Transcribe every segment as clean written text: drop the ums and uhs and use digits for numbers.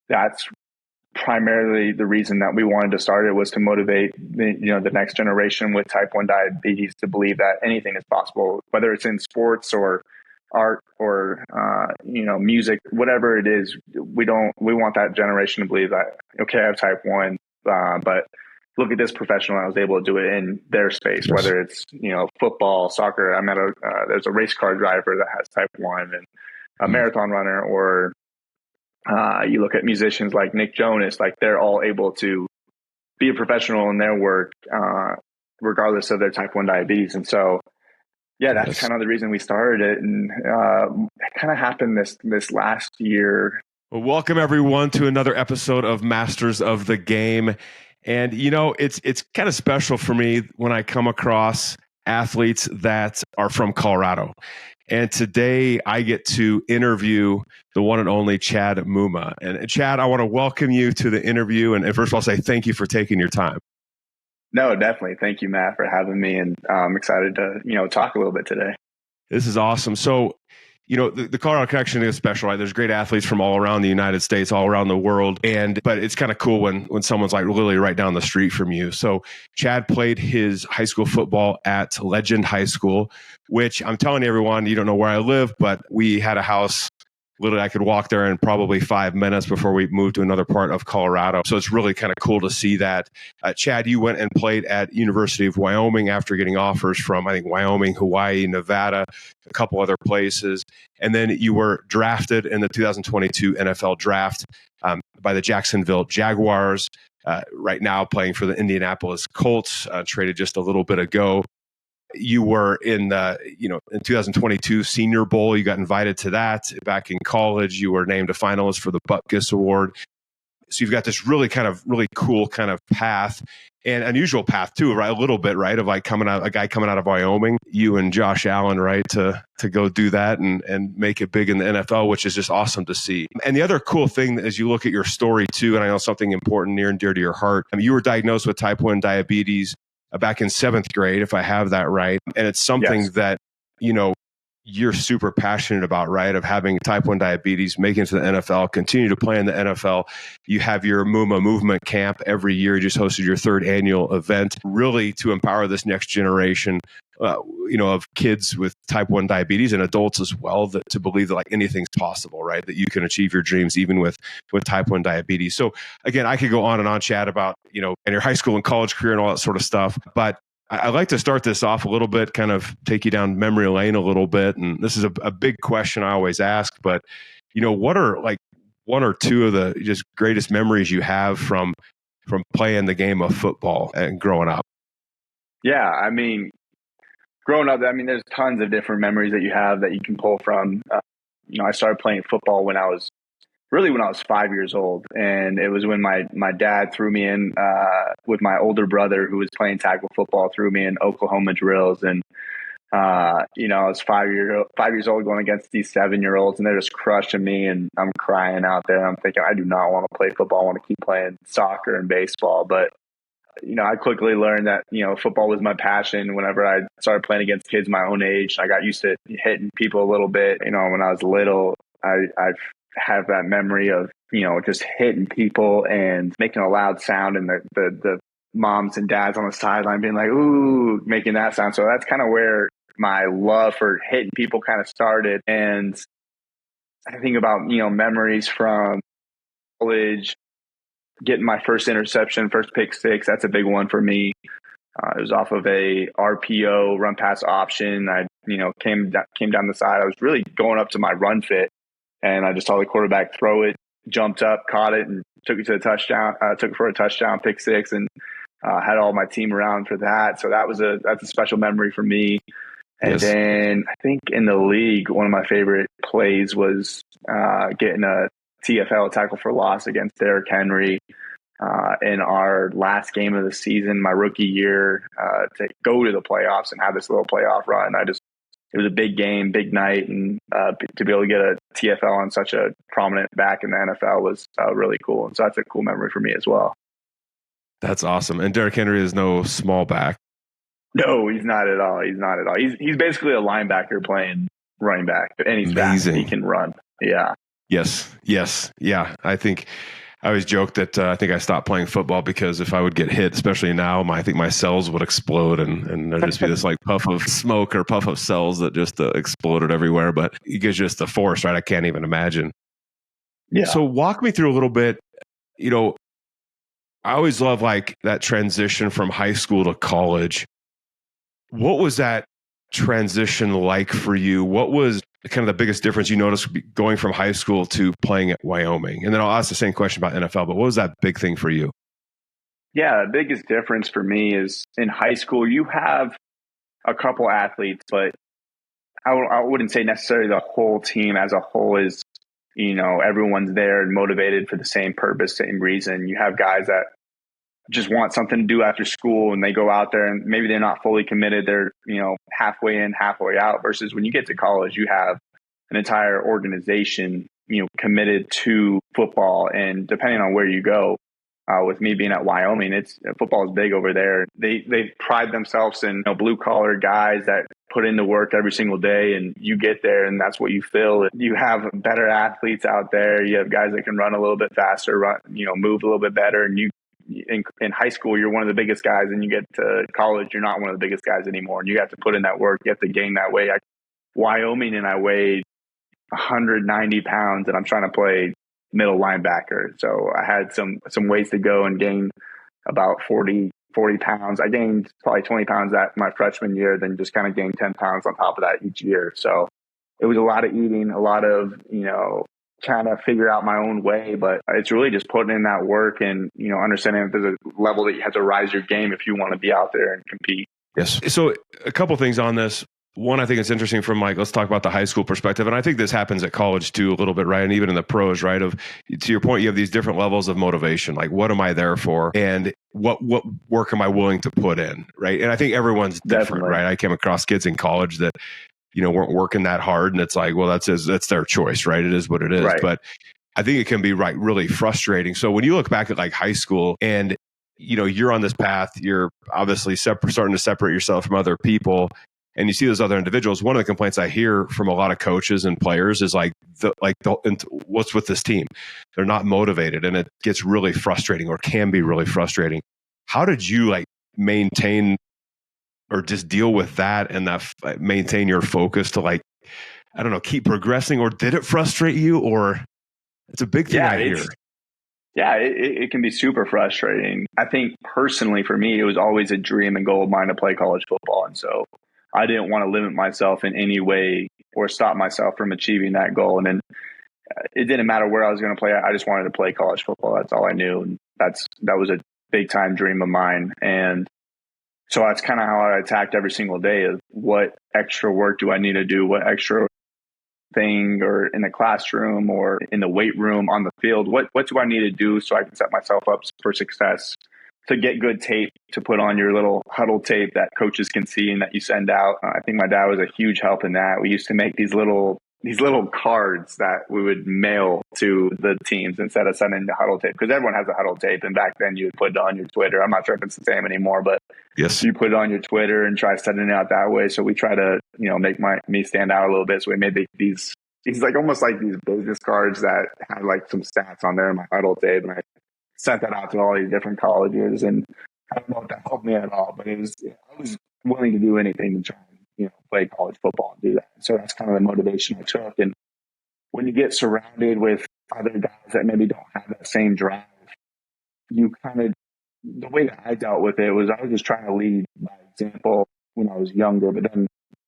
that's primarily the reason that we wanted to start it, was to motivate the next generation with type 1 diabetes to believe that anything is possible, whether it's in sports or art or music, whatever it is. We want that generation to believe that, okay, I have type 1, but look at this professional, I was able to do it in their space, whether it's football, soccer. There's a race car driver that has type 1, and a marathon runner, or you look at musicians like Nick Jonas, like they're all able to be a professional in their work, regardless of their type 1 diabetes. And so, yeah, that's kind of the reason we started it. And it kind of happened this last year. Well, welcome everyone to another episode of Masters of the Game. And, it's kind of special for me when I come across athletes that are from Colorado. And today I get to interview the one and only Chad Muma. And Chad, I want to welcome you to the interview. And first of all, say thank you for taking your time. No, definitely. Thank you, Matt, for having me. And I'm excited to, talk a little bit today. This is awesome. So, the Colorado connection is special, right? There's great athletes from all around the United States, all around the world. But it's kind of cool when someone's like literally right down the street from you. So Chad played his high school football at Legend High School, which I'm telling everyone, you don't know where I live, but we had a house. Literally, I could walk there in probably 5 minutes before we moved to another part of Colorado. So it's really kind of cool to see that. Chad, you went and played at University of Wyoming after getting offers from, I think, Wyoming, Hawaii, Nevada, a couple other places. And then you were drafted in the 2022 NFL draft by the Jacksonville Jaguars, right now playing for the Indianapolis Colts, traded just a little bit ago. You were in the, in 2022 Senior Bowl. You got invited to that. Back in college, you were named a finalist for the Butkus Award. So you've got this really cool kind of path, and unusual path too, right? A little bit, right? Of like a guy coming out of Wyoming, you and Josh Allen, right? To go do that and make it big in the NFL, which is just awesome to see. And the other cool thing as you look at your story too, and I know something important near and dear to your heart, you were diagnosed with type 1 diabetes back in 7th grade, if I have that right. And it's something that, you're super passionate about, right? Of having type 1 diabetes, making it to the NFL, continue to play in the NFL. You have your Muma movement camp every year. You just hosted your 3rd annual event, really to empower this next generation, of kids with type 1 diabetes and adults as well, to believe that like anything's possible, right? That you can achieve your dreams even with type 1 diabetes. So again, I could go on and on, Chad, about, and your high school and college career and all that sort of stuff. But I'd like to start this off a little bit, kind of take you down memory lane a little bit. And this is a big question I always ask, but, what are like one or two of the just greatest memories you have from playing the game of football and growing up? Yeah, growing up, there's tons of different memories that you have that you can pull from. I started playing football when I was 5 years old. And it was when my dad threw me in with my older brother who was playing tackle football, threw me in Oklahoma drills. And, I was 5 years old going against these 7-year-olds, and they're just crushing me, and I'm crying out there. I'm thinking, I do not want to play football. I want to keep playing soccer and baseball. But, I quickly learned that, football was my passion. Whenever I started playing against kids my own age, I got used to hitting people a little bit. When I was little, I have that memory of, just hitting people and making a loud sound, and the moms and dads on the sideline being like, ooh, making that sound. So that's kind of where my love for hitting people kind of started. And I think about, memories from college, getting my first interception, first pick six. That's a big one for me. It was off of a RPO, run pass option. I, came down the side. I was really going up to my run fit, and I just saw the quarterback throw it, jumped up, caught it, and took it to the touchdown. Took it for a touchdown, pick six, and had all my team around for that. So that's a special memory for me. And then I think in the league, one of my favorite plays was getting a TFL, tackle for loss, against Derrick Henry in our last game of the season, my rookie year, to go to the playoffs and have this little playoff run. It was a big game, big night, and to be able to get a TFL on such a prominent back in the NFL was really cool. And so that's a cool memory for me as well. That's awesome. And Derrick Henry is no small back. No, he's not at all. He's basically a linebacker playing running back, and he's amazing. Fast. He can run. Yeah. Yes. Yes. Yeah. I always joke that I think I stopped playing football because if I would get hit, especially now, I think my cells would explode and there'd just be this like puff of smoke or puff of cells that just exploded everywhere. But it gives just the force, right? I can't even imagine. Yeah. So walk me through a little bit. You know, I always love like that transition from high school to college. What was that transition like for you? What was kind of the biggest difference you noticed going from high school to playing at Wyoming? And then I'll ask the same question about NFL, but what was that big thing for you? Yeah. The biggest difference for me is in high school, you have a couple athletes, but I wouldn't say necessarily the whole team as a whole is, everyone's there and motivated for the same purpose, same reason. You have guys that just want something to do after school and they go out there and maybe they're not fully committed. They're, halfway in, halfway out versus when you get to college, you have an entire organization, committed to football. And depending on where you go, with me being at Wyoming, it's football is big over there. They pride themselves in blue collar guys that put in the work every single day, and you get there and that's what you feel. You have better athletes out there. You have guys that can run a little bit faster, move a little bit better, and in high school, you're one of the biggest guys, and you get to college, you're not one of the biggest guys anymore. And you have to put in that work. You have to gain that weight. Wyoming, and I weighed 190 pounds, and I'm trying to play middle linebacker. So I had some ways to go and gain about 40 pounds. I gained probably 20 pounds that my freshman year, then just kind of gained 10 pounds on top of that each year. So it was a lot of eating, a lot of, trying to figure out my own way, but it's really just putting in that work and, understanding that there's a level that you have to rise your game if you want to be out there and compete. Yes. So a couple things on this. One, I think it's interesting from let's talk about the high school perspective. And I think this happens at college too, a little bit, right? And even in the pros, right? To your point, you have these different levels of motivation. Like, what am I there for? And what work am I willing to put in? Right. And I think everyone's different, right? I came across kids in college that, weren't working that hard. And it's like, well, that's their choice, right? It is what it is. Right. But I think it can be really frustrating. So when you look back at like high school and, you're on this path, you're obviously starting to separate yourself from other people. And you see those other individuals. One of the complaints I hear from a lot of coaches and players is what's with this team? They're not motivated, and it gets really frustrating, or can be really frustrating. How did you maintain or just deal with that and maintain your focus to keep progressing? Or did it frustrate you? Or it's a big thing I hear. Yeah, it can be super frustrating. I think personally for me, it was always a dream and goal of mine to play college football, and so I didn't want to limit myself in any way or stop myself from achieving that goal. And then it didn't matter where I was going to play. I just wanted to play college football. That's all I knew. And that was a big time dream of mine. And so that's kind of how I attacked every single day of what extra work do I need to do? What extra thing, or in the classroom or in the weight room, on the field, what do I need to do so I can set myself up for success? To get good tape to put on your little huddle tape that coaches can see and that you send out. I think my dad was a huge help in that. We used to make these little cards that we would mail to the teams instead of sending the huddle tape, because everyone has a huddle tape. And back then you would put it on your Twitter. I'm not sure if it's the same anymore, but yes, you put it on your Twitter and try sending it out that way. So we try to, make me stand out a little bit. So we made these almost like these business cards that had some stats on there in my huddle tape. And I sent that out to all these different colleges, and I don't know if that helped me at all, but I was willing to do anything to try and play college football and do that. So that's kind of the motivation I took. And when you get surrounded with other guys that maybe don't have that same drive, you the way that I dealt with it was I was just trying to lead by example when I was younger, but then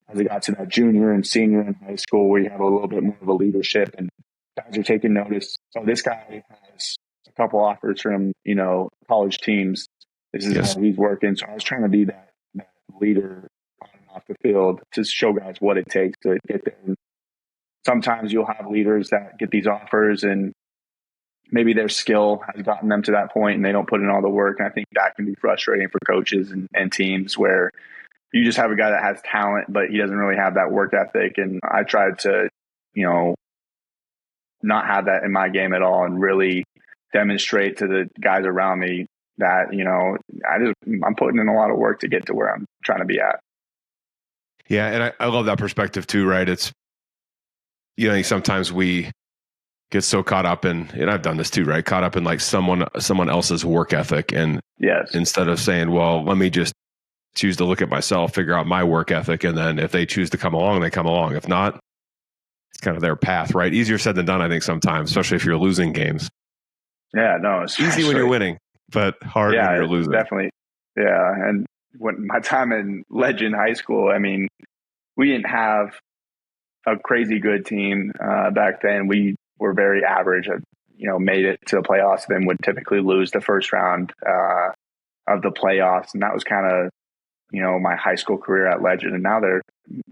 as I got to that junior and senior in high school, where you have a little bit more of a leadership and guys are taking notice. So this guy has a couple offers from, college teams. This is how he's working. So I was trying to be that leader on and off the field to show guys what it takes to get there. And sometimes you'll have leaders that get these offers and maybe their skill has gotten them to that point and they don't put in all the work. And I think that can be frustrating for coaches and teams, where you just have a guy that has talent, but he doesn't really have that work ethic. And I tried to, not have that in my game at all, and really demonstrate to the guys around me that, I'm putting in a lot of work to get to where I'm trying to be at. Yeah. And I love that perspective too, right? It's, sometimes we get so caught up in, and I've done this too, right? Caught up in like someone else's work ethic. And yes, instead of saying, well, let me just choose to look at myself, figure out my work ethic. And then if they choose to come along, they come along. If not, it's kind of their path, right? Easier said than done, I think, sometimes, especially if you're losing games. Yeah, no, It's easy when you're winning, but hard when you're losing. Definitely. Yeah. And when my time in Legend High School, I mean, we didn't have a crazy good team back then. We were very average. Made it to the playoffs, then would typically lose the first round of the playoffs, and that was kind of my high school career at Legend. And now they're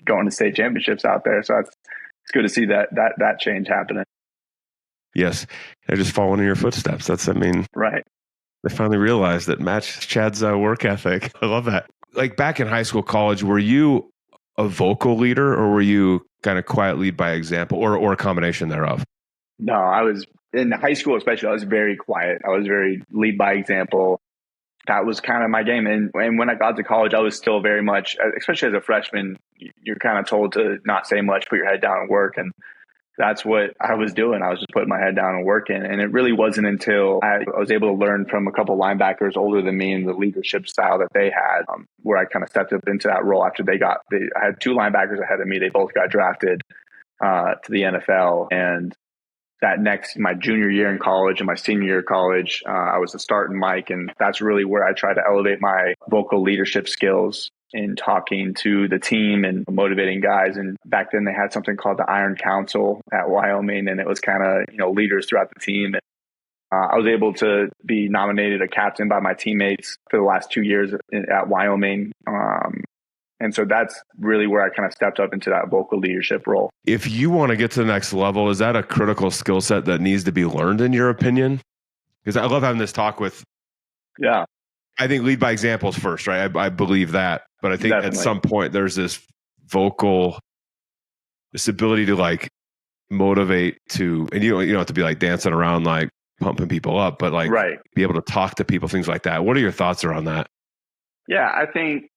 going to state championships out there, so it's good to see that change happening. Yes, they're just following in your footsteps. Right. They finally realized that matched Chad's work ethic. I love that. Like back in high school, college, were you a vocal leader, or were you kind of quiet lead by example, or a combination thereof? No, I was in high school, especially. I was very quiet. I was very lead by example. That was kind of my game. And when I got to college, I was still very much, especially as a freshman, you're kind of told to not say much, put your head down and work. And that's what I was doing. I was just putting my head down and working. And it really wasn't until I was able to learn from a couple linebackers older than me and the leadership style that they had, where I kind of stepped up into that role after I had two linebackers ahead of me. They both got drafted to the NFL. And my junior year in college and my senior year of college, I was the starting mic. And that's really where I tried to elevate my vocal leadership skills in talking to the team and motivating guys. And back then they had something called the Iron Council at Wyoming, and it was kind of, leaders throughout the team. And I was able to be nominated a captain by my teammates for the last 2 years at Wyoming. And so that's really where I kind of stepped up into that vocal leadership role. If you want to get to the next level, is that a critical skill set that needs to be learned, in your opinion? Because I love having this talk with. Yeah. I think lead by examples first, right? I believe that. But I think Definitely. At some point there's this ability to like motivate to, and you don't have to be like dancing around, like pumping people up, but like be able to talk to people, things like that. What are your thoughts around that? Yeah, I think,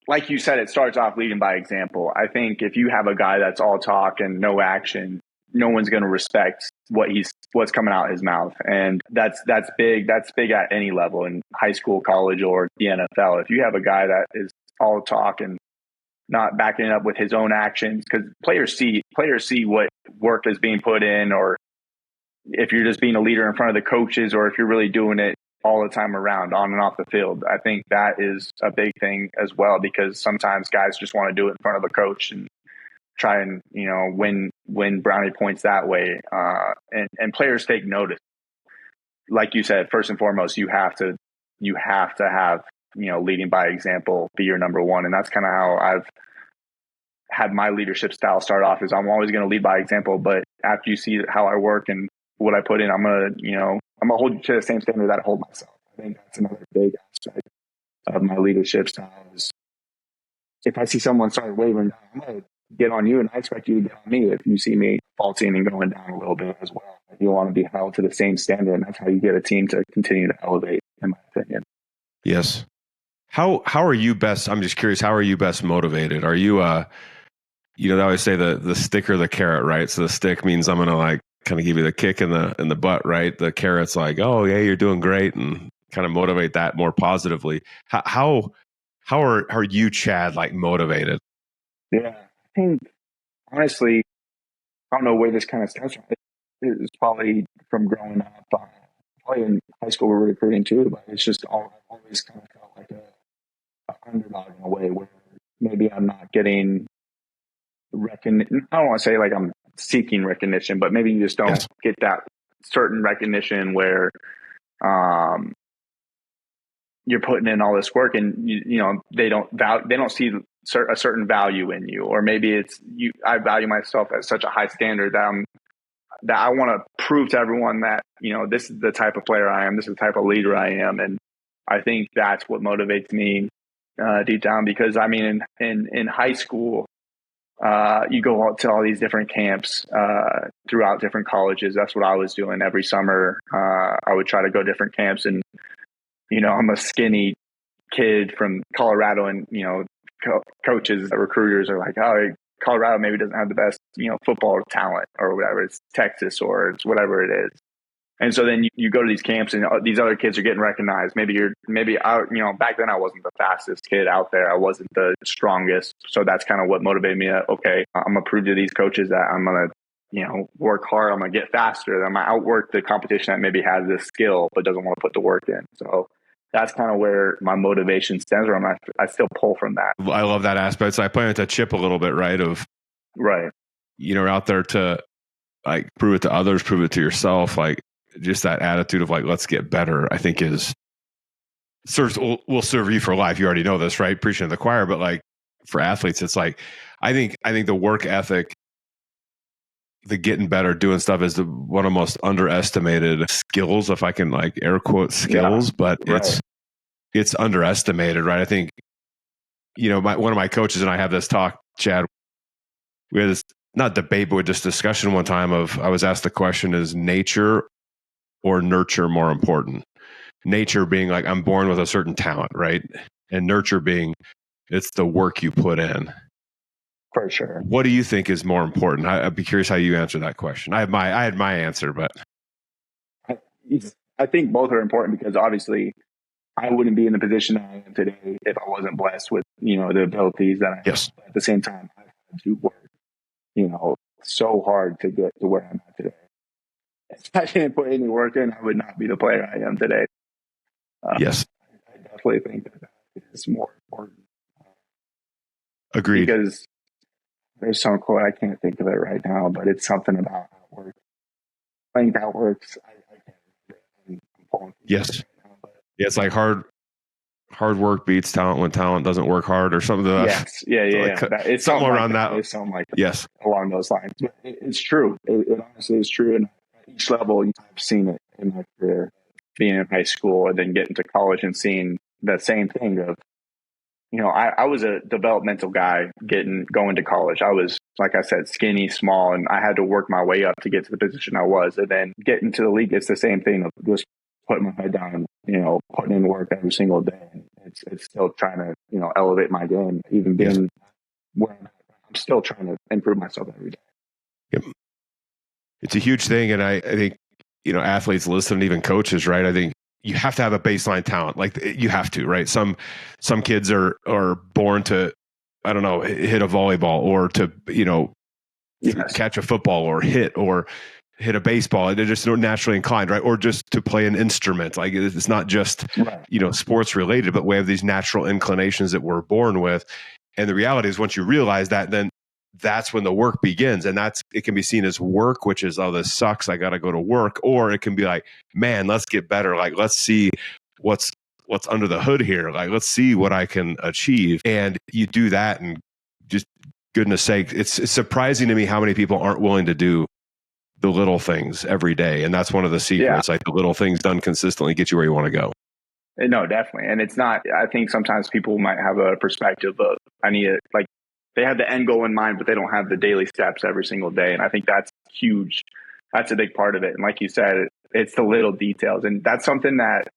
like you said, it starts off leading by example. I think if you have a guy that's all talk and no action, no one's going to respect what's coming out of his mouth. And that's big. That's big at any level, in high school, college, or the NFL. If you have a guy that is all talk and not backing it up with his own actions, because players see what work is being put in, or if you're just being a leader in front of the coaches, or if you're really doing it all the time around, on and off the field. I think that is a big thing as well, because sometimes guys just want to do it in front of a coach and try and, win brownie points that way. And players take notice. Like you said, first and foremost, you have to have, leading by example, be your number one. And that's kind of how I've had my leadership style start off, is I'm always going to lead by example. But after you see how I work and what I put in, I'm going to hold you to the same standard that I hold myself. I think that's another big aspect of my leadership style, is if I see someone start wavering down, I'm going to get on you, and I expect you to get on me if you see me faulting and going down a little bit as well. You want to be held to the same standard, and that's how you get a team to continue to elevate, in my opinion. Yes. How are you best? I'm just curious. How are you best motivated? Are you they always say the stick or the carrot, right? So the stick means I'm going to like kind of give you the kick in the butt, right? The carrot's like, oh yeah, you're doing great, and kind of motivate that more positively. How are you, Chad, like motivated? Yeah, I think honestly, I don't know where this kind of stems from. It's probably from growing up. Probably in high school we're recruiting too, but it's just I've always kind of felt like a underdog in a way, where maybe I'm not getting recognition. I don't want to say like I'm seeking recognition, but maybe you just don't get that certain recognition where you're putting in all this work, and they don't see a certain value in you, or maybe it's you. I value myself at such a high standard that I want to prove to everyone that this is the type of player I am, this is the type of leader I am, and I think that's what motivates me deep down. Because I mean, in high school, you go out to all these different camps throughout different colleges. That's what I was doing every summer. I would try to go different camps, and I'm a skinny kid from Colorado, and coaches, recruiters are like, oh, Colorado maybe doesn't have the best, football talent or whatever. It's Texas or it's whatever it is. And so then you go to these camps and these other kids are getting recognized. Maybe I, back then I wasn't the fastest kid out there. I wasn't the strongest. So that's kind of what motivated me. Okay, I'm going to prove to these coaches that I'm going to, work hard. I'm going to get faster. I'm going to outwork the competition that maybe has this skill, but doesn't want to put the work in. So that's kind of where my motivation stems from. I still pull from that. I love that aspect. So I play with that chip a little bit, right? Right. Out there to like prove it to others, prove it to yourself. Like just that attitude of like, let's get better, I think will serve you for life. You already know this, right? Preaching to the choir, but like for athletes, it's like, I think the work ethic, the getting better, doing stuff is one of the most underestimated skills, if I can like air quote skills, but it's underestimated, right? I think, one of my coaches and I have this talk, Chad, we had this not debate, but just discussion one time I was asked the question, is nature or nurture more important? Nature being like, I'm born with a certain talent, right? And nurture being, it's the work you put in. For sure. What do you think is more important? I'd be curious how you answer that question. I had my answer, but I think both are important because obviously I wouldn't be in the position I am today if I wasn't blessed with, the abilities that I have. Yes. At the same time, I had to work, so hard to get to where I'm at today. If I didn't put any work in, I would not be the player I am today. Yes. I definitely think that is more important. Agreed. Because there's some quote, I can't think of it right now, but it's something about how it works. I think that works. I can't. Yes. Yeah, it's like hard work beats talent when talent doesn't work hard or something. Yes. Yeah. It's something around that. It's something like that. Yes. Along those lines. But it's true. It honestly is true. And at each level, I've seen it in my career, being in high school and then getting to college and seeing the same thing of, I was a developmental guy going to college. I was, like I said, skinny, small, and I had to work my way up to get to the position I was. And then getting to the league, it's the same thing of just putting my head down and, putting in work every single day. It's still trying to, elevate my game, even being where I'm still trying to improve myself every day. Yep. It's a huge thing. And I think, athletes listen, even coaches, right? I think you have to have a baseline talent. Like you have to, right? Some kids are born to, I don't know, hit a volleyball or to, catch a football or hit a baseball. They're just naturally inclined, right? Or just to play an instrument. Like it's not just, sports related, but we have these natural inclinations that we're born with. And the reality is once you realize that, then that's when the work begins. And it can be seen as work, which is, oh, this sucks, I got to go to work. Or it can be like, man, let's get better. Like, let's see what's under the hood here. Like, let's see what I can achieve. And you do that. And just goodness sake, it's surprising to me how many people aren't willing to do the little things every day. And that's one of the secrets. Like the little things done consistently get you where you want to go. No, definitely. And it's not, I think sometimes people might have a perspective of, they have the end goal in mind, but they don't have the daily steps every single day. And I think that's huge. That's a big part of it. And like you said, it's the little details. And that's something that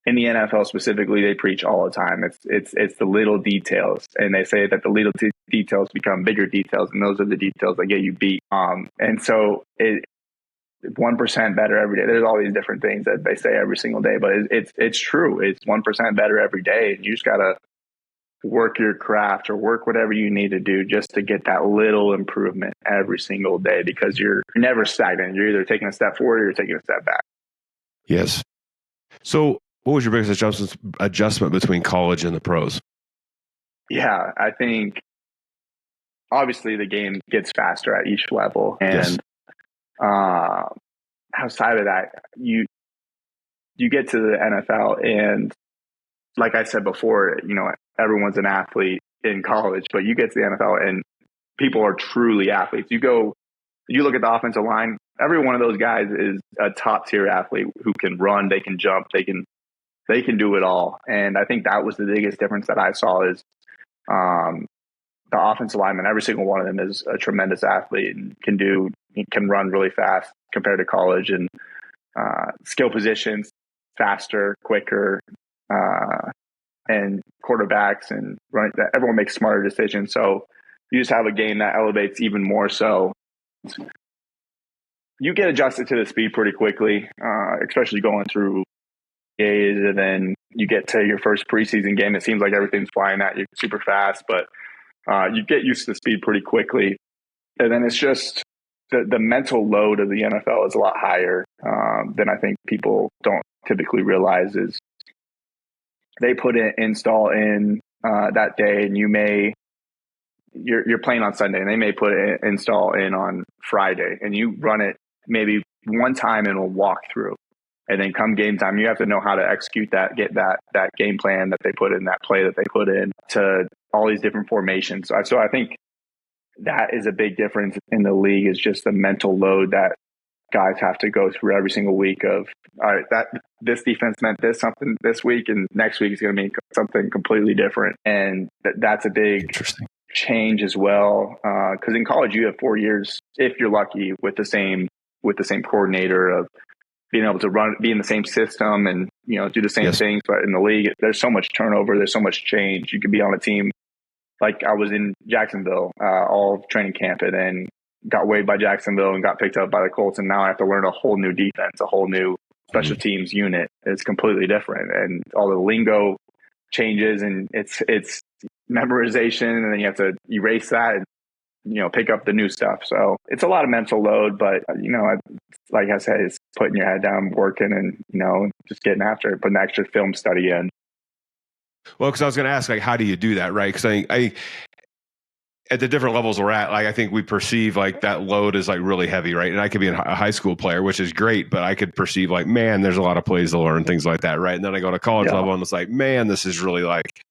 in the NFL specifically, they preach all the time. It's the little details. And they say that the little details become bigger details. And those are the details that get you beat. And so 1% better every day. There's all these different things that they say every single day, but it's true. It's 1% better every day. And you just got to work your craft or work whatever you need to do just to get that little improvement every single day, because you're never stagnant. You're either taking a step forward or you're taking a step back. Yes. So what was your biggest adjustment between college and the pros? Yeah, I think obviously the game gets faster at each level. And outside of that, you get to the NFL and like I said before, everyone's an athlete in college, but you get to the NFL and people are truly athletes. You look at the offensive line, every one of those guys is a top tier athlete who can run, they can jump, they can do it all. And I think that was the biggest difference that I saw is the offensive lineman, every single one of them is a tremendous athlete and can run really fast compared to college, and skill positions, faster, quicker, and quarterbacks and everyone makes smarter decisions. So you just have a game that elevates even more so. You get adjusted to the speed pretty quickly, especially going through days, and then you get to your first preseason game. It seems like everything's flying at you super fast, but you get used to the speed pretty quickly. And then it's just the mental load of the NFL is a lot higher than I think people don't typically realize. Is they put an install in that day, and you're playing on Sunday, and they may put an install in on Friday, and you run it maybe one time and a walkthrough. And then come game time, you have to know how to execute that, get that game plan that they put in, that play that they put in to all these different formations. So I think that is a big difference in the league, is just the mental load that guys have to go through every single week of, all right, this defense meant something this week, and next week is going to mean something completely different. And that's a big change as well. Because in college, you have 4 years, if you're lucky, with the same coordinator, of being able to be in the same system and, do the same things. But in the league, there's so much turnover. There's so much change. You could be on a team. Like I was in Jacksonville all of training camp, and then got waived by Jacksonville and got picked up by the Colts. And now I have to learn a whole new defense, a whole new special teams unit. It's completely different. And all the lingo changes, and it's memorization, and then you have to erase that and, pick up the new stuff. So it's a lot of mental load, but, like I said, it's putting your head down, working, and, just getting after it, putting extra film study in. Well, because I was going to ask, like, how do you do that, right? Because I at the different levels we're at, like, I think we perceive like that load is like really heavy, right? And I could be a high school player, which is great, but I could perceive like, man, there's a lot of plays to learn, things like that, right? And then I go to college level, and it's like, man, this is really like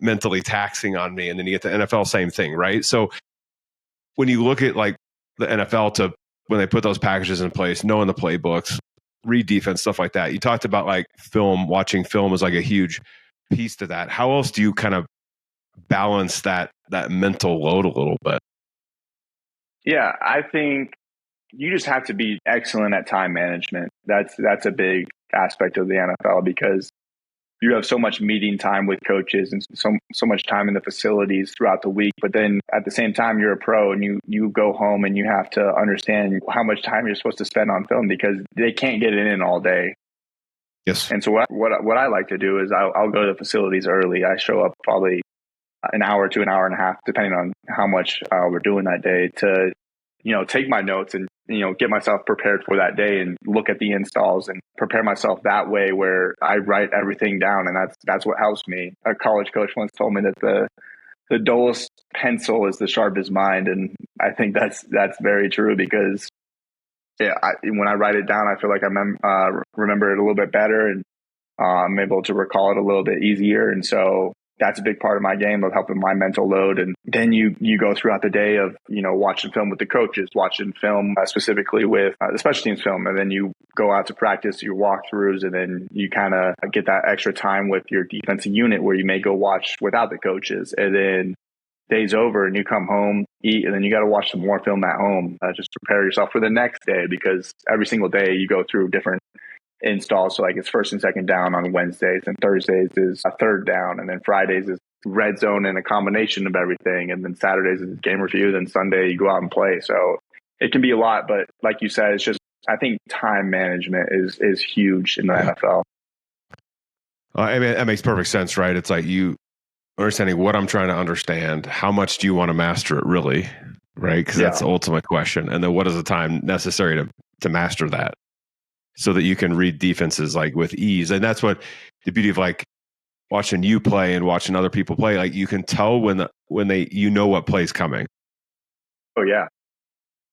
mentally taxing on me. And then you get the NFL, same thing, right? So when you look at like the NFL, when they put those packages in place, knowing the playbooks, read defense, stuff like that, you talked about like watching film is like a huge piece to that. How else do you kind of balance that mental load a little bit? Yeah, I think you just have to be excellent at time management. That's a big aspect of the NFL, because you have so much meeting time with coaches and so much time in the facilities throughout the week. But then at the same time, you're a pro, and you go home and you have to understand how much time you're supposed to spend on film, because they can't get it in all day. Yes. And so what I like to do is I'll go to the facilities early. I show up probably an hour to an hour and a half, depending on how much we're doing that day, to, take my notes and, get myself prepared for that day, and look at the installs and prepare myself that way, where I write everything down. And that's what helps me. A college coach once told me that the dullest pencil is the sharpest mind. And I think that's very true, because when I write it down, I feel like I remember it a little bit better, and I'm able to recall it a little bit easier. And so that's a big part of my game, of helping my mental load. And then you go throughout the day of, watching film with the coaches, watching film specifically with the special teams film. And then you go out to practice your walkthroughs, and then you kind of get that extra time with your defensive unit, where you may go watch without the coaches. And then day's over and you come home, eat, and then you got to watch some more film at home. Just prepare yourself for the next day, because every single day you go through different installs. So like it's first and second down on Wednesdays, and Thursdays is a third down, and then Fridays is red zone and a combination of everything, and then Saturdays is game review, then Sunday you go out and play. So it can be a lot, but like you said, it's just, I think time management is huge in the NFL. I mean, that makes perfect sense, right? It's like you understanding what I'm trying to understand, how much do you want to master it really, right? Because that's the ultimate question. And then what is the time necessary to master that, so that you can read defenses like with ease. And that's what the beauty of like watching you play and watching other people play. Like you can tell when they what play's coming. Oh yeah.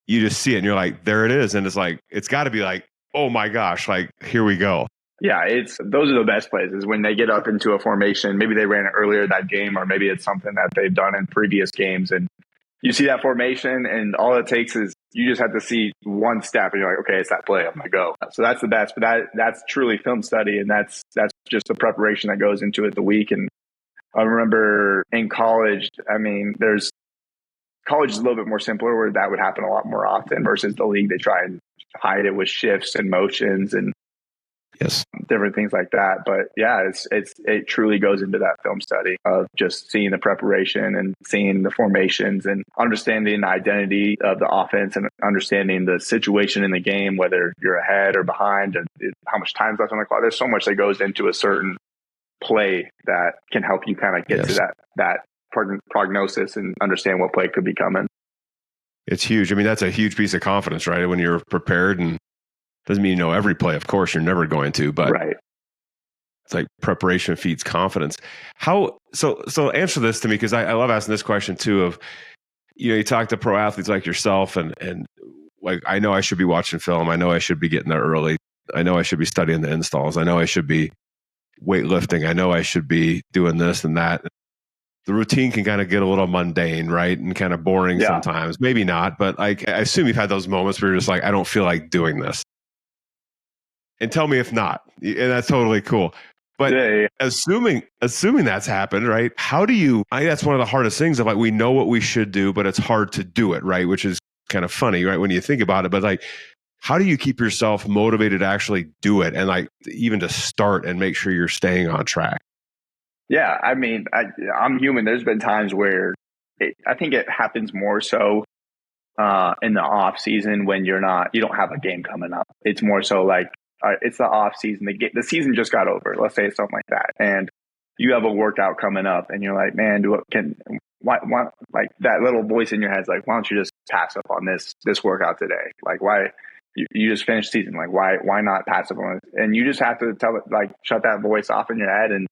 You just see it and you're like, there it is. And it's like, it's got to be like, oh my gosh, like here we go. Yeah, those are the best plays, is when they get up into a formation. Maybe they ran it earlier that game, or maybe it's something that they've done in previous games, and you see that formation, and all it takes is you just have to see one step, and you're like, okay, it's that play, I'm gonna go. So that's the best. But that's truly film study, and that's just the preparation that goes into it the week. And I remember in college, I mean, college is a little bit more simpler, where that would happen a lot more often, versus the league. They try and hide it with shifts and motions, and Yes. different things like that. But yeah, it truly goes into that film study of just seeing the preparation and seeing the formations and understanding the identity of the offense and understanding the situation in the game, whether you're ahead or behind and how much time's left on the clock. There's so much that goes into a certain play that can help you kind of get to that prognosis and understand what play could be coming. It's huge. I mean, that's a huge piece of confidence, right? When you're prepared, and doesn't mean you know every play. Of course, you're never going to, but right. It's like preparation feeds confidence. How so answer this to me, because I love asking this question too of, you talk to pro athletes like yourself and like, I know I should be watching film. I know I should be getting there early. I know I should be studying the installs. I know I should be weightlifting. I know I should be doing this and that. The routine can kind of get a little mundane, right? And kind of boring sometimes. Maybe not, but like, I assume you've had those moments where you're just like, I don't feel like doing this. And tell me if not. And that's totally cool. But assuming that's happened, right? How do you, that's one of the hardest things of like, we know what we should do, but it's hard to do it, right? Which is kind of funny, right? When you think about it, but like, how do you keep yourself motivated to actually do it? And like, even to start and make sure you're staying on track? Yeah. I mean, I'm human. There's been times where I think it happens more so in the off season when you don't have a game coming up. It's more so like, it's the off season. The season just got over. Let's say something like that, and you have a workout coming up, and you're like, "Man, why?" Like that little voice in your head's like, "Why don't you just pass up on this workout today? Like, why? You just finished season. Like, why not pass up on it?" And you just have to tell it, like, shut that voice off in your head and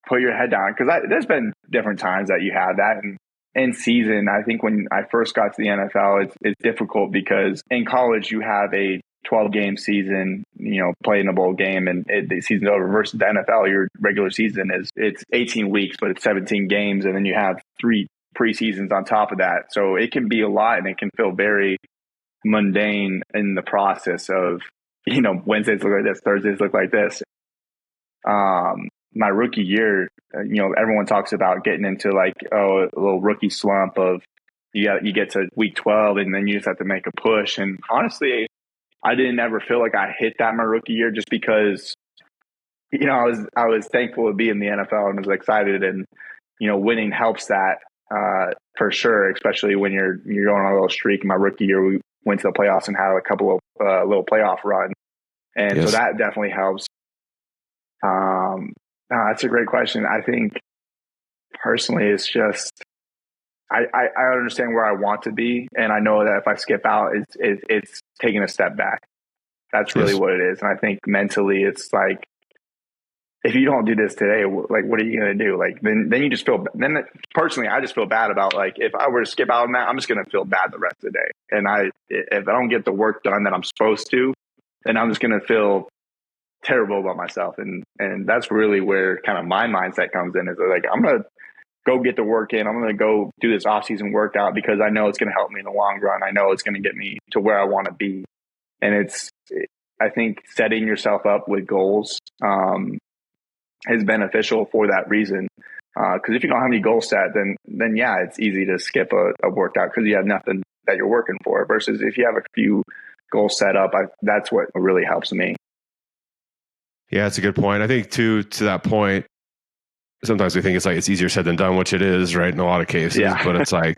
put your head down. Because there's been different times that you have that, and in season, I think when I first got to the NFL, it's difficult because in college you have a 12-game season, playing a bowl game and the season's over, versus the NFL, your regular season it's 18 weeks, but it's 17 games. And then you have 3 preseasons on top of that. So it can be a lot and it can feel very mundane in the process of, Wednesdays look like this, Thursdays look like this. My rookie year, everyone talks about getting into like, a little rookie slump of you get to week 12 and then you just have to make a push. And honestly, I didn't ever feel like I hit that my rookie year just because, I was thankful to be in the NFL and was excited, and, winning helps that for sure, especially when you're going on a little streak. In my rookie year, we went to the playoffs and had a couple of little playoff run. And so that definitely helps. That's a great question. I think personally, it's just, I understand where I want to be, and I know that if I skip out, it's taking a step back. That's really what it is. And I think mentally, it's like, if you don't do this today, like, what are you going to do? Like, then you just feel. Then personally, I just feel bad about, like, if I were to skip out on that, I'm just going to feel bad the rest of the day. And if I don't get the work done that I'm supposed to, then I'm just going to feel terrible about myself. And that's really where kind of my mindset comes in. Is like, I'm going to go get the work in. I'm going to go do this off-season workout because I know it's going to help me in the long run. I know it's going to get me to where I want to be. And I think setting yourself up with goals is beneficial for that reason. Because if you don't have any goals set, then yeah, it's easy to skip a workout because you have nothing that you're working for. Versus if you have a few goals set up, that's what really helps me. Yeah, that's a good point. I think too, to that point, sometimes we think it's like it's easier said than done, which it is, right? In a lot of cases, but it's like,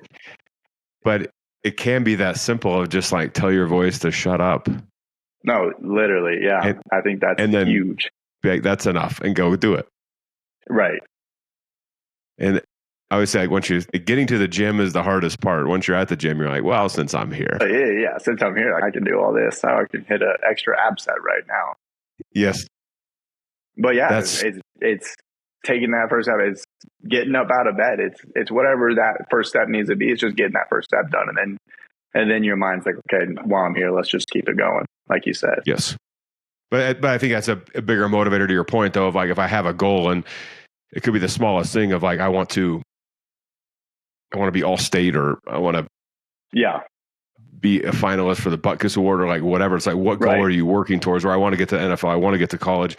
but it can be that simple of just like tell your voice to shut up. No, literally, yeah. And I think that's huge. Like, that's enough, and go do it. Right. And I would say, like, once you're getting to the gym is the hardest part. Once you're at the gym, you're like, well, since I'm here, since I'm here, I can do all this. I can hit an extra ab set right now. Yes. But yeah, it's taking that first step. It's getting up out of bed. It's whatever that first step needs to be. It's just getting that first step done, and then your mind's like, okay, while I'm here, let's just keep it going, like you said. Yes, but I think that's a bigger motivator to your point, though. Of like, if I have a goal, and it could be the smallest thing of like, I want to be all state, or I want to be a finalist for the Butkus Award, or like whatever. It's like, what goal are you working towards? Or I want to get to the NFL. I want to get to college.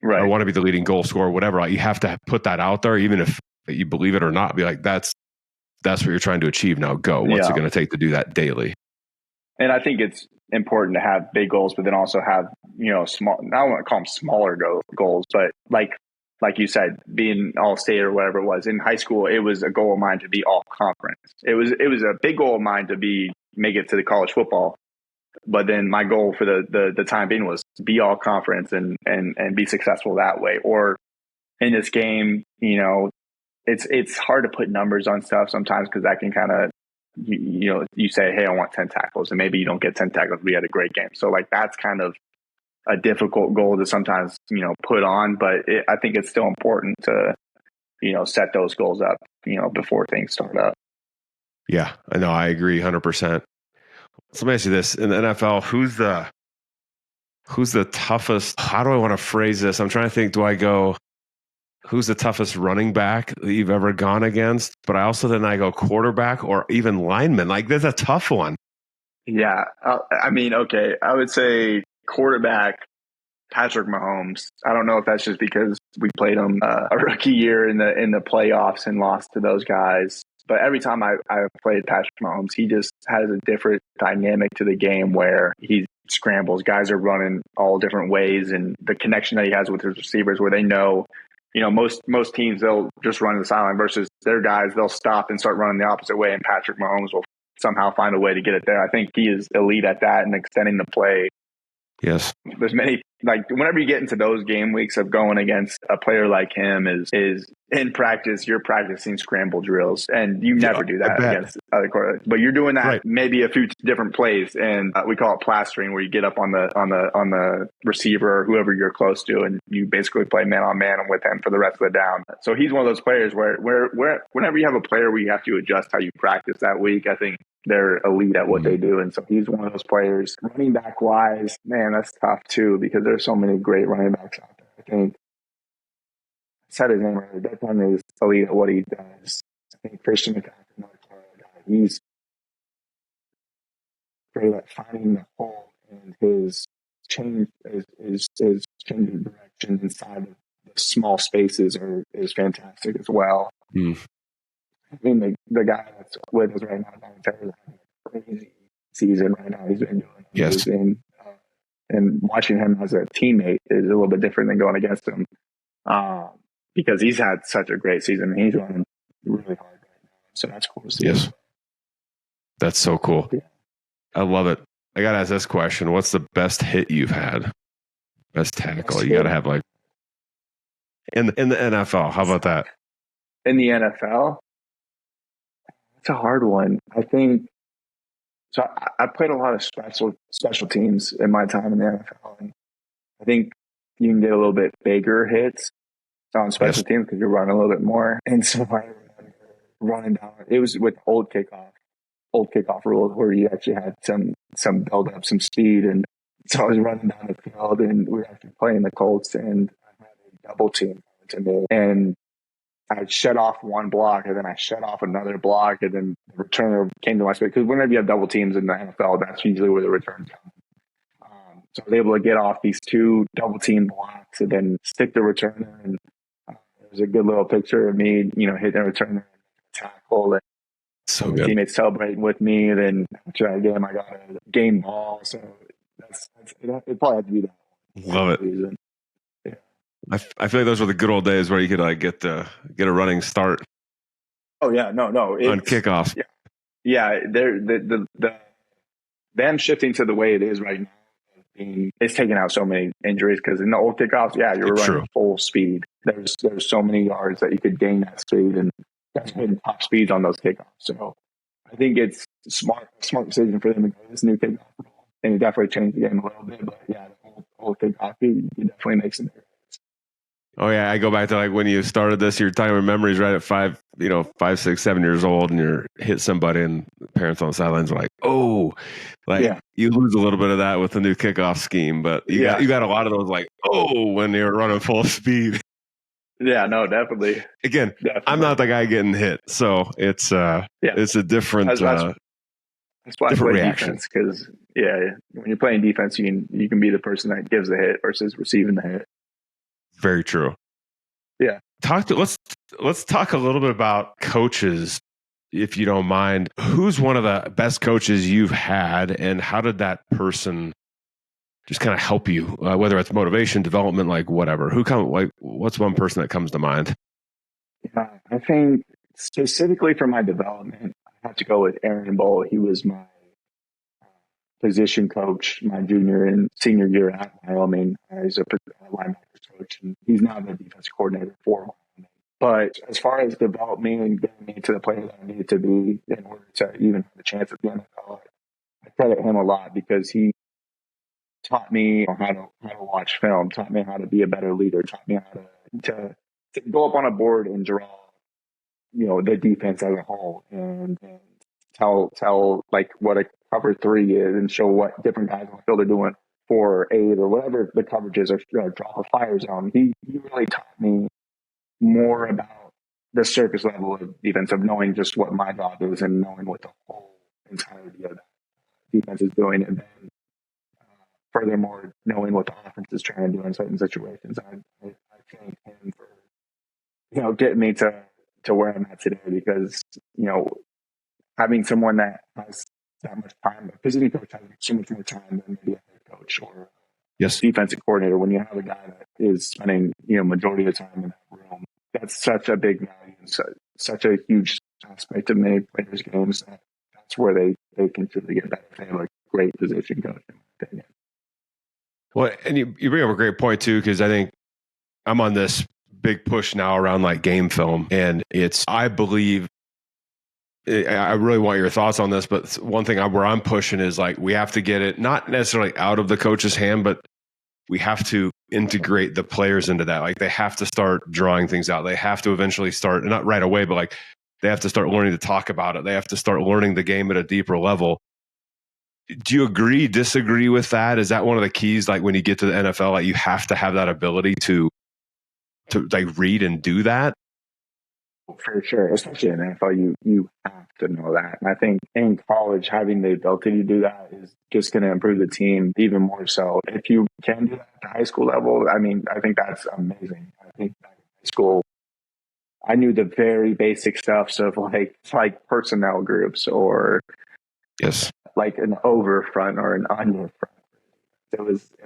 Right. I want to be the leading goal scorer, whatever. Like, you have to put that out there, even if you believe it or not. Be like, that's what you're trying to achieve. Now go. What's it going to take to do that daily? And I think it's important to have big goals, but then also have, small, I don't want to call them smaller goals, but like you said, being all state or whatever it was in high school, it was a goal of mine to be all conference. It was a big goal of mine to make it to the college football. But then my goal for the time being was be all conference and be successful that way. Or in this game, it's hard to put numbers on stuff sometimes because that can kind of, you say, hey, I want 10 tackles, and maybe you don't get 10 tackles. We had a great game. So like that's kind of a difficult goal to sometimes, put on, but I think it's still important to, set those goals up, before things start up. Yeah, I know. I agree 100%. So let me ask you this: in the NFL, who's the toughest? How do I want to phrase this? I'm trying to think. Do I go, who's the toughest running back that you've ever gone against? But I go quarterback or even lineman. Like, there's a tough one. Yeah. Okay. I would say quarterback, Patrick Mahomes. I don't know if that's just because we played him a rookie year in the playoffs and lost to those guys. But every time I played Patrick Mahomes, he just has a different dynamic to the game where he scrambles. Guys are running all different ways, and the connection that he has with his receivers where they know, most teams, they'll just run the sideline versus their guys, they'll stop and start running the opposite way, and Patrick Mahomes will somehow find a way to get it there. I think he is elite at that and extending the play. Yes. There's many, like whenever you get into those game weeks of going against a player like him is in practice, you're practicing scramble drills, and you never do that against other quarterbacks, but you're doing that maybe a few different plays, and we call it plastering, where you get up on the receiver or whoever you're close to, and you basically play man on man with him for the rest of the down. So he's one of those players where whenever you have a player where you have to adjust how you practice that week, I think they're elite at what they do. And so he's one of those players. Running back wise, man, that's tough too, because there's so many great running backs out there. I think I said his name earlier. That one is elite at what he does. I think Christian McCaffrey, another player, he's great at finding the hole, and his change is changing direction inside of the small spaces is fantastic as well. I mean, the guy that's with us right now, having a crazy season right now. He's been doing amazing. And watching him as a teammate is a little bit different than going against him, because he's had such a great season. He's running really hard right now. So that's cool to see. Yes. That's so cool. Yeah. I love it. I got to ask this question. What's the best hit you've had? Best tackle? You got to have like in the NFL. How about that? In the NFL? It's a hard one. I think so. I played a lot of special teams in my time in the NFL, and I think you can get a little bit bigger hits on special teams because you're running a little bit more. And so I remember running down. It was with old kickoff rules where you actually had some build up, some speed, and so I was running down the field, and we were actually playing the Colts, and I had a double team to me, and I shut off one block, and then I shut off another block, and then the returner came to my space. Because whenever you have double teams in the NFL, that's usually where the returns come. So I was able to get off these two double team blocks and then stick the returner. And it was a good little picture of me, hitting the returner and tackle. And so good. Teammates celebrating with me. And then after that game, I got a game ball. So it probably had to be that. Love it. Reason. I feel like those were the good old days where you could like get a running start. Oh yeah, no, on kickoff. Yeah. Them shifting to the way it is right now, it's taking out so many injuries because in the old kickoffs, you're running full speed. There's so many yards that you could gain that speed, and that's been top speeds on those kickoffs. So I think it's a smart decision for them to go this new kickoff rule, and it definitely changed the game a little bit. But yeah, the old kickoff, you definitely make some errors. Oh yeah, I go back to like when you started this. You're talking about memories right at 5, 6, 7 years old, and you're hit somebody, and parents on the sidelines are like, "Oh," you lose a little bit of that with the new kickoff scheme, but you got a lot of those like, "Oh," when you're running full speed. Yeah, no, definitely. Again, I'm not the guy getting hit, so it's a different that's why I play reaction. Because when you're playing defense, you can be the person that gives the hit versus receiving the hit. Very true. Yeah. Let's talk a little bit about coaches if you don't mind, who's one of the best coaches you've had, and how did that person just kind of help you, whether it's motivation, development, like whatever? What's one person that comes to mind? Yeah, I think specifically for my development, I have to go with Aaron Bull. He was my position coach my junior and senior year at Wyoming. He's a linebacker coach, and he's now the defensive coordinator for Wyoming. But as far as developing me and getting me to the player that I needed to be in order to even have a chance at the NFL, I credit him a lot because he taught me how to watch film, taught me how to be a better leader, taught me how to go up on a board and draw, the defense as a whole and tell like what a cover three is and show what different guys on the field are doing for eight or whatever the coverages are, draw a fire zone. He really taught me more about the surface level of defense, of knowing just what my job is and knowing what the whole entirety of that defense is doing. And then furthermore, knowing what the offense is trying to do in certain situations. I thank him for, getting me to where I'm at today because, having someone that has that much time, a position coach has so much more time than maybe a head coach or Yes. defensive coordinator. When you have a guy that is spending, majority of the time in that room, that's such a big value and such a huge aspect of many players' games that's where they can truly get better if they have a great position coach, in my opinion. Well, and you bring up a great point too, because I think I'm on this big push now around like game film, and I believe, I really want your thoughts on this, but one thing where I'm pushing is like we have to get it not necessarily out of the coach's hand, but we have to integrate the players into that. Like they have to start drawing things out. They have to eventually start, not right away, but like they have to start learning to talk about it. They have to start learning the game at a deeper level. Do you agree, disagree with that? Is that one of the keys? Like when you get to the NFL, like you have to have that ability to like read and do that? For sure, especially in the NFL, you have to know that. And I think in college, having the ability to do that is just going to improve the team even more so. If you can do that at the high school level, I mean, I think that's amazing. I think back in high school, I knew the very basic stuff of like personnel groups or Yes, like an over front or an under front. It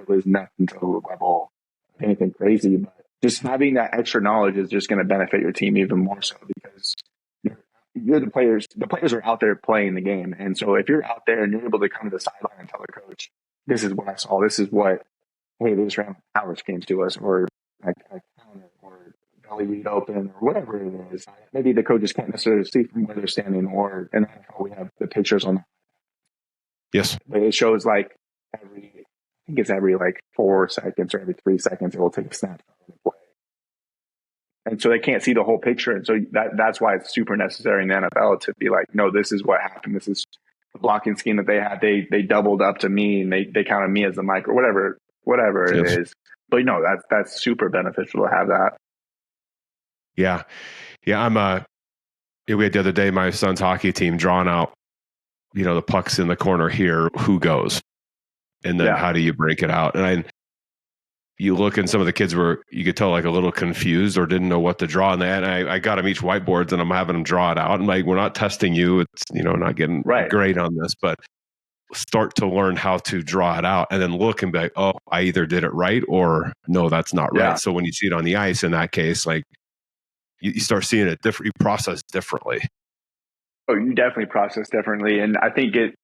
was nothing to the level of anything crazy, but just having that extra knowledge is just going to benefit your team even more so because you're the players. The players are out there playing the game, and so if you're out there and you're able to come to the sideline and tell the coach, "This is what I saw. This is what they just ran power schemes to us, or a counter, or belly read open, or whatever it is." Maybe the coaches can't necessarily see from where they're standing, or in the NFL we have the pictures on. yes, But it shows like every like 4 seconds or every 3 seconds it will take a snap of the play. And so they can't see the whole picture. And so that's why it's super necessary in the NFL to be like, no, this is what happened. This is the blocking scheme that they had. They doubled up to me and they counted me as the mic or whatever it is. But that's super beneficial to have that. Yeah. We had the other day, my son's hockey team drawing out, the puck's in the corner here, who goes? And then how do you break it out? And you look, and some of the kids you could tell like a little confused or didn't know what to draw. And I got them each whiteboards and I'm having them draw it out. And like, we're not testing you. It's, not getting great on this, but start to learn how to draw it out and then look and be like, oh, I either did it right or no, that's not right. So when you see it on the ice, in that case, like you start seeing it different, you process differently. Oh, you definitely process differently. And I think it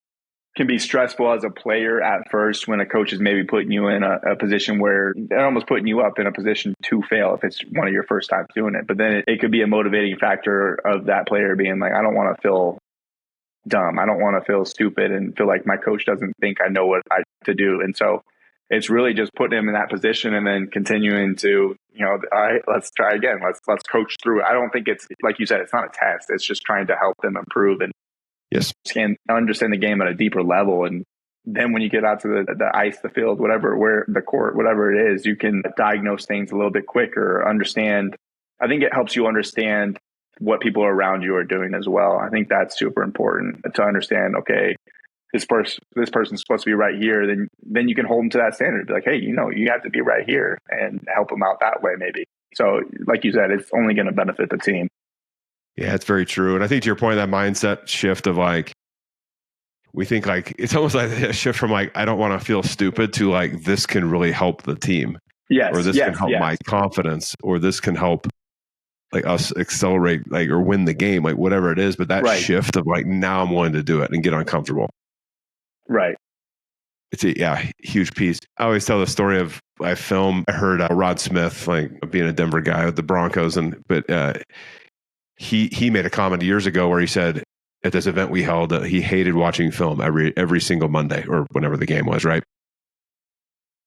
can be stressful as a player at first when a coach is maybe putting you in a position where they're almost putting you up in a position to fail if it's one of your first times doing it. But then it could be a motivating factor of that player being like, I don't want to feel dumb. I don't want to feel stupid and feel like my coach doesn't think I know what I have to do. And so it's really just putting him in that position and then continuing to, all right, let's try again. Let's coach through it. I don't think it's, like you said, it's not a test. It's just trying to help them improve and can understand the game at a deeper level. And then when you get out to the ice, the field, where the court, whatever it is, you can diagnose things a little bit quicker, understand. I think it helps you understand what people around you are doing as well. I think that's super important to understand. Okay, this person's supposed to be right here. Then you can hold them to that standard. Be like, hey, you have to be right here and help them out that way, maybe. So like you said, it's only going to benefit the team. Yeah, it's very true. And I think to your point, that mindset shift of like, we think like, it's almost like a shift from like, I don't want to feel stupid to like, this can really help the team. Yes. Or this can help my confidence, or this can help like us accelerate, like, or win the game, like whatever it is. But that shift of like, now I'm willing to do it and get uncomfortable. Right. It's a huge piece. I always tell the story of I heard Rod Smith, like being a Denver guy with the Broncos, but he made a comment years ago where he said at this event we held, he hated watching film every single Monday or whenever the game was, right?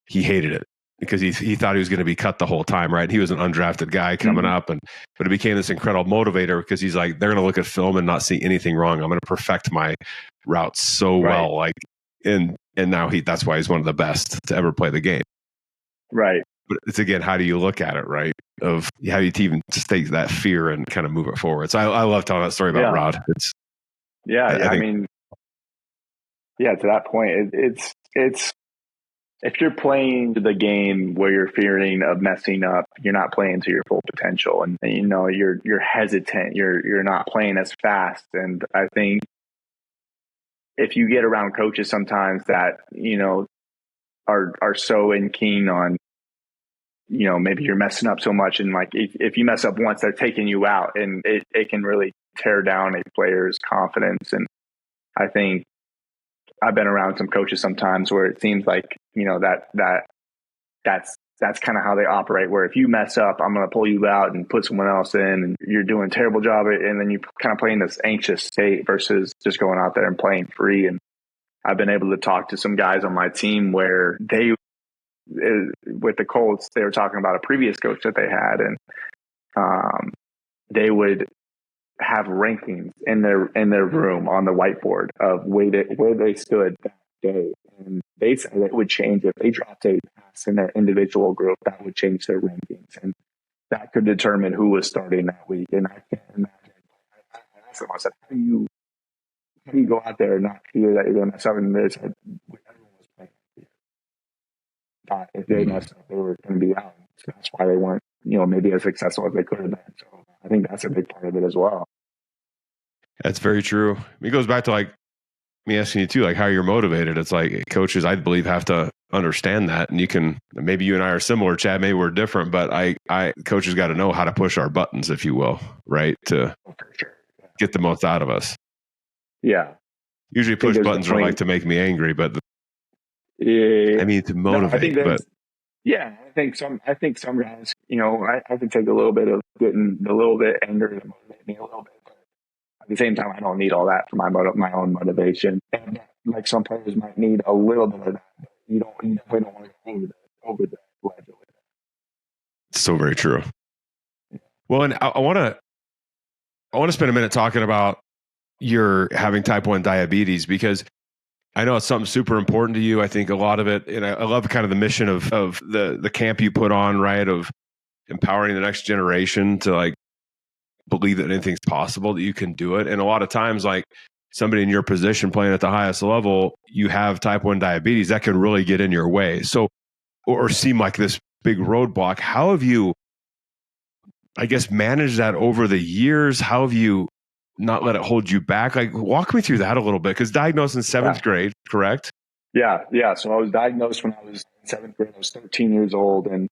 He hated it because he thought he was going to be cut the whole time, right? He was an undrafted guy coming up, but it became this incredible motivator because he's like, they're going to look at film and not see anything wrong. I'm going to perfect my routes so well, like, and now that's why he's one of the best to ever play the game. Right. But it's, again, how do you look at it, right? Of how do you even just take that fear and kind of move it forward? So I love telling that story about Rod. I mean, to that point, it's if you're playing the game where you're fearing of messing up, you're not playing to your full potential, and you know you're hesitant, you're not playing as fast. And I think if you get around coaches sometimes that you know are so keen on, you know, maybe you're messing up so much, and like if you mess up once, they're taking you out, and it can really tear down a player's confidence. And I think I've been around some coaches sometimes where it seems like, you know, that's kind of how they operate, where if you mess up, I'm going to pull you out and put someone else in, and you're doing a terrible job, and then you kind of play in this anxious state versus just going out there and playing free. And I've been able to talk to some guys on my team where with the Colts, they were talking about a previous coach that they had, and they would have rankings in their room on the whiteboard of where they stood that day, and they said it would change if they dropped a pass in their individual group. That would change their rankings, and that could determine who was starting that week. And I can't imagine. I asked them, I said, how do you go out there and not fear that you're going to mess up? And they said, everyone was playing. If they messed up, they were going to be out. So that's why they weren't, you know, maybe as successful as they could have been. So I think that's a big part of it as well. That's very true. It goes back to like me asking you too, like how you're motivated. It's like coaches, I believe, have to understand that. And maybe you and I are similar, Chad, maybe we're different, but coaches got to know how to push our buttons, if you will, right? To get the most out of us. Yeah. Usually push buttons are like to make me angry, but I mean, to motivate, I think some guys, you know, I can take a little bit of getting a little bit anger to motivate me a little bit, but at the same time, I don't need all that for my own motivation. And like some players might need a little bit of that. But you definitely don't want to go over the ledge with that. So very true. Well, and I want to spend a minute talking about your having type 1 diabetes, because I know it's something super important to you. I think a lot of it, and I love kind of the mission of the camp you put on, right? Of empowering the next generation to like believe that anything's possible, that you can do it. And a lot of times, like somebody in your position playing at the highest level, you have type 1 diabetes that can really get in your way. So, or seem like this big roadblock. How have you, I guess, managed that over the years? How have you not let it hold you back? Like, walk me through that a little bit, because diagnosed in 7th grade, correct? Yeah. So I was diagnosed when I was in 7th grade. I was 13 years old, and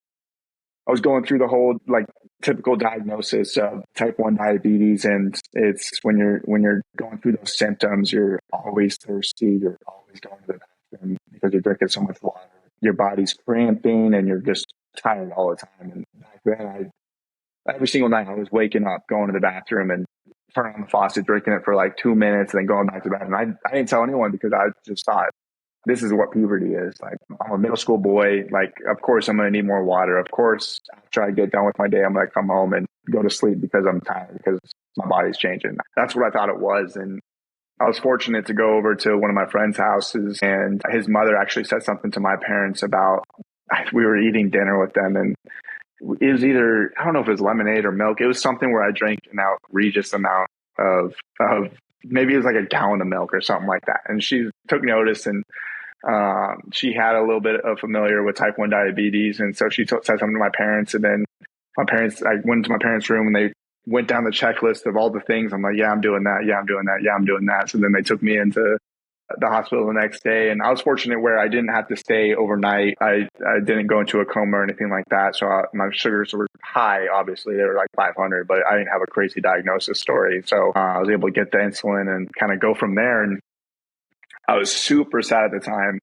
I was going through the whole like typical diagnosis of type 1 diabetes. And it's when you're going through those symptoms, you're always thirsty, you're always going to the bathroom because you're drinking so much water. Your body's cramping and you're just tired all the time. And back then, every single night I was waking up, going to the bathroom and turning on the faucet, drinking it for like 2 minutes, and then going back to the bathroom. I didn't tell anyone because I just thought, this is what puberty is. Like, I'm a middle school boy. Like, of course, I'm going to need more water. Of course, after I get done with my day, I'm going to come home and go to sleep because I'm tired, because my body's changing. That's what I thought it was. And I was fortunate to go over to one of my friend's houses, and his mother actually said something to my parents about, we were eating dinner with them, and it was either, I don't know if it was lemonade or milk. It was something where I drank an outrageous amount of maybe it was like a gallon of milk or something like that. And she took notice, and she had a little bit of familiar with type 1 diabetes. And so she said something to my parents, and then I went to my parents' room, and they went down the checklist of all the things. I'm like, yeah, I'm doing that. Yeah, I'm doing that. Yeah, I'm doing that. So then they took me into the hospital the next day, and I was fortunate where I didn't have to stay overnight. I didn't go into a coma or anything like that. So my sugars were high. Obviously, they were like 500, but I didn't have a crazy diagnosis story. So I was able to get the insulin and kind of go from there. And I was super sad at the time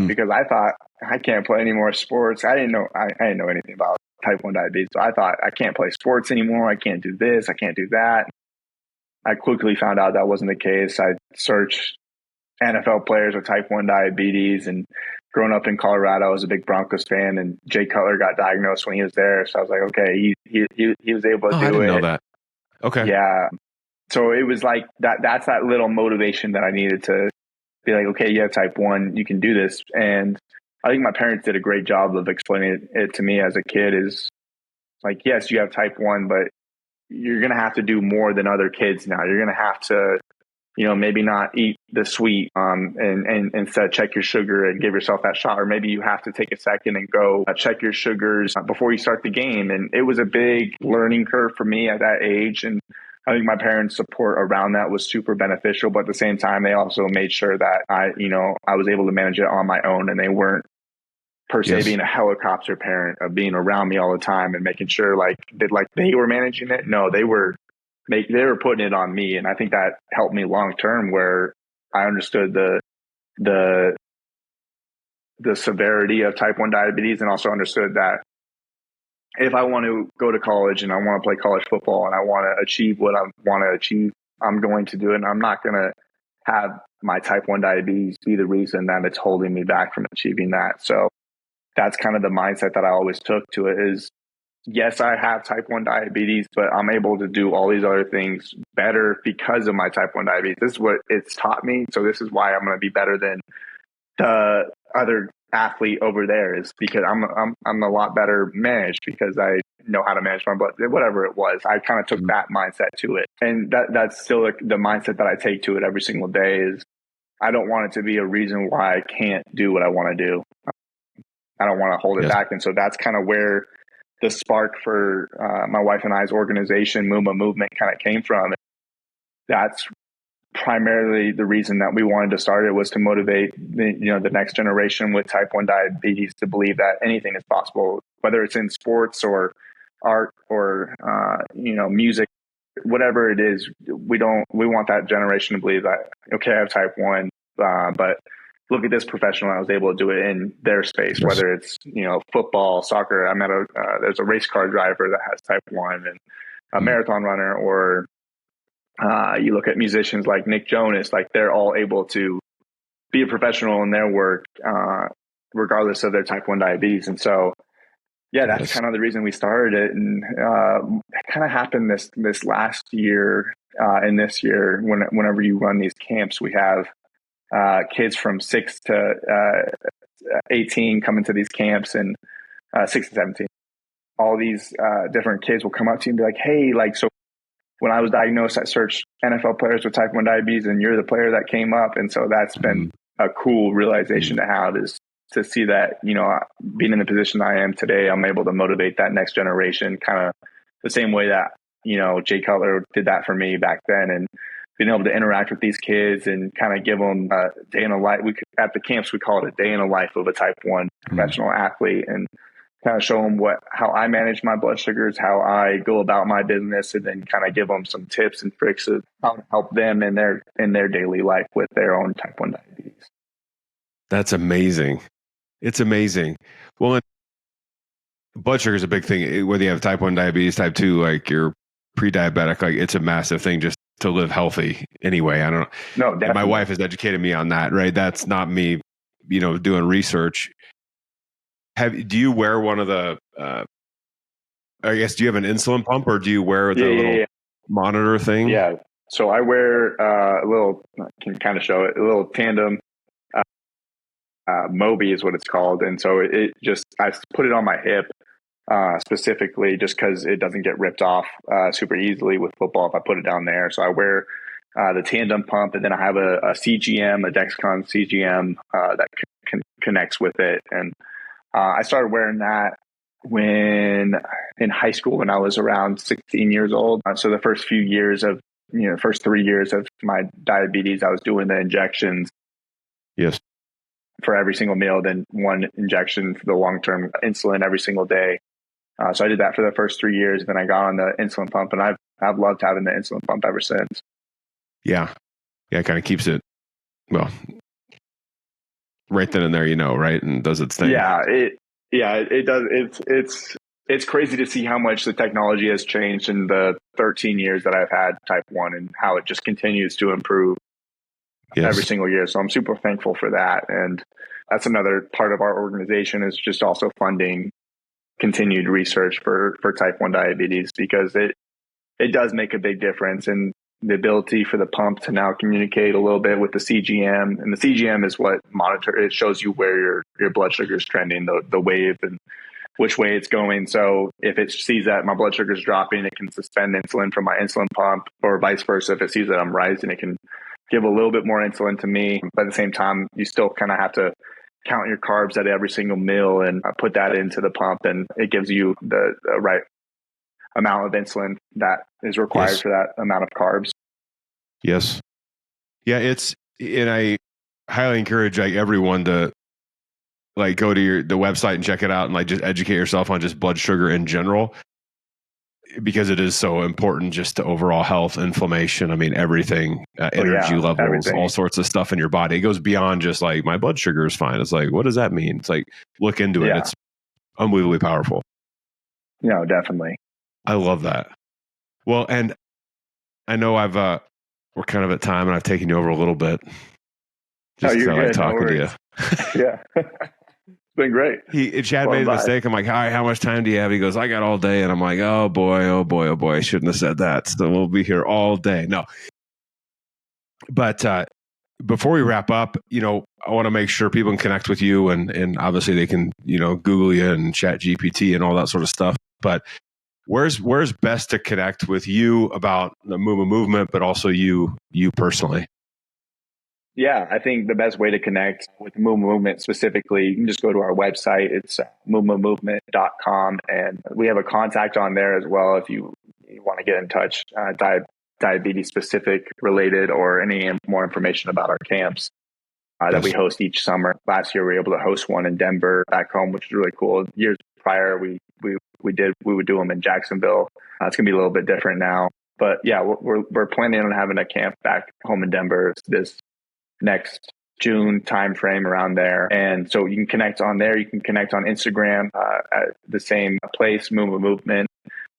because I thought I can't play any more sports. I didn't know anything about type 1 diabetes. So I thought I can't play sports anymore. I can't do this. I can't do that. I quickly found out that wasn't the case. I searched NFL players with type 1 diabetes, and growing up in Colorado, I was a big Broncos fan, and Jay Cutler got diagnosed when he was there. So I was like, okay, he was able to do it. I didn't know that. Okay. Yeah. So it was like that's that little motivation that I needed to be like, okay, you have type 1, you can do this. And I think my parents did a great job of explaining it to me as a kid is like, yes, you have type 1, but you're going to have to do more than other kids now. You're going to have to, maybe not eat the sweet and instead check your sugar and give yourself that shot. Or maybe you have to take a second and go check your sugars before you start the game. And it was a big learning curve for me at that age. And I think my parents' support around that was super beneficial. But at the same time, they also made sure that I was able to manage it on my own, and they weren't per se being a helicopter parent of being around me all the time and making sure they were managing it. No, they were putting it on me. And I think that helped me long term, where I understood the severity of type 1 diabetes, and also understood that if I want to go to college and I want to play college football and I want to achieve what I want to achieve, I'm going to do it. And I'm not going to have my type 1 diabetes be the reason that it's holding me back from achieving that. So that's kind of the mindset that I always took to it is, yes, I have type 1 diabetes, but I'm able to do all these other things better because of my type 1 diabetes. This is what it's taught me. So this is why I'm going to be better than the other athlete over there, is because I'm a lot better managed because I know how to manage my blood, whatever it was. I kind of took that mindset to it. And that's still the mindset that I take to it every single day is I don't want it to be a reason why I can't do what I want to do. I don't want to hold it back. And so that's kind of where the spark for my wife and I's organization, Muma Movement, kind of came from. That's primarily the reason that we wanted to start it, was to motivate the next generation with type 1 diabetes to believe that anything is possible, whether it's in sports or art or music, whatever it is. We want that generation to believe that, okay, I have type 1, but look at this professional. I was able to do it in their space, whether it's, football, soccer. I met there's a race car driver that has type 1, and a marathon runner, or you look at musicians like Nick Jonas, like they're all able to be a professional in their work, regardless of their type 1 diabetes. And so, that's kind of the reason we started it. And it kind of happened this last year and this year, whenever you run these camps, we have kids from 6 to 18 come into these camps, and 6 to 17. All these different kids will come up to you and be like, hey, so when I was diagnosed, I searched NFL players with type 1 diabetes, and you're the player that came up. And so that's been a cool realization to have, is to see that, being in the position I am today, I'm able to motivate that next generation, kind of the same way that, Jay Cutler did that for me back then. And being able to interact with these kids and kind of give them a day in a life. At the camps, we call it a day in a life of a type 1 professional athlete, and kind of show them how I manage my blood sugars, how I go about my business, and then kind of give them some tips and tricks of how to help them in their daily life with their own type 1 diabetes. That's amazing. It's amazing. Well, blood sugar is a big thing, whether you have type 1 diabetes, type 2, like you're pre-diabetic, like it's a massive thing just to live healthy anyway. I don't know. No, definitely. My wife has educated me on that, right? That's not me, doing research. Do you wear one of the, I guess, do you have an insulin pump, or do you wear the little monitor thing? Yeah. So I wear a little, I can kind of show it, a little tandem, Mobi is what it's called. And so I put it on my hip, specifically just because it doesn't get ripped off super easily with football if I put it down there. So I wear the tandem pump, and then I have a CGM, a Dexcom CGM that connects with it. And I started wearing that when in high school when I was around 16 years old. So the first 3 years of my diabetes, I was doing the injections. Yes. For every single meal, then one injection for the long-term insulin every single day. So I did that for the first 3 years. Then I got on the insulin pump, and I've loved having the insulin pump ever since. Yeah. Yeah. It kind of keeps it, well, right then and there, right? And does its thing. Yeah. It does. It's crazy to see how much the technology has changed in the 13 years that I've had type 1 and how it just continues to improve every single year. So I'm super thankful for that. And that's another part of our organization is just also funding continued research for type 1 diabetes, because it does make a big difference in the ability for the pump to now communicate a little bit with the CGM. And the CGM is what it shows you where your blood sugar is trending, the wave and which way it's going. So if it sees that my blood sugar is dropping, it can suspend insulin from my insulin pump, or vice versa. If it sees that I'm rising, it can give a little bit more insulin to me. But at the same time, you still kind of have to count your carbs at every single meal and put that into the pump, and it gives you the right amount of insulin that is required for that amount of carbs. Yes. Yeah, and I highly encourage everyone to go to the website and check it out and just educate yourself on just blood sugar in general, because it is so important just to overall health, inflammation. I mean, everything, energy levels, everything. All sorts of stuff in your body. It goes beyond just my blood sugar is fine. It's what does that mean? It's look into it. It's unbelievably powerful. No, definitely. I love that. Well, and I know we're kind of at time and I've taken you over a little bit. Just you're good. Talking to you. Yeah. It's been great. Chad made a mistake. I'm like, all right, how much time do you have? He goes, I got all day. And I'm like, oh boy. I shouldn't have said that. So we'll be here all day. No. But before we wrap up, I want to make sure people can connect with you, and obviously they can, Google you and chat GPT and all that sort of stuff. But where's best to connect with you about the Muma movement, but also you personally? Yeah, I think the best way to connect with the Muma movement specifically, you can just go to our website. It's mumamovement.com, and we have a contact on there as well if you want to get in touch, diabetes specific related, or any more information about our camps that we host each summer. Last year, we were able to host one in Denver back home, which is really cool. Years prior, we would do them in Jacksonville. It's going to be a little bit different now, but yeah, we're planning on having a camp back home in Denver this next June timeframe around there. And so you can connect on there. You can connect on Instagram at the same place. Muma Movement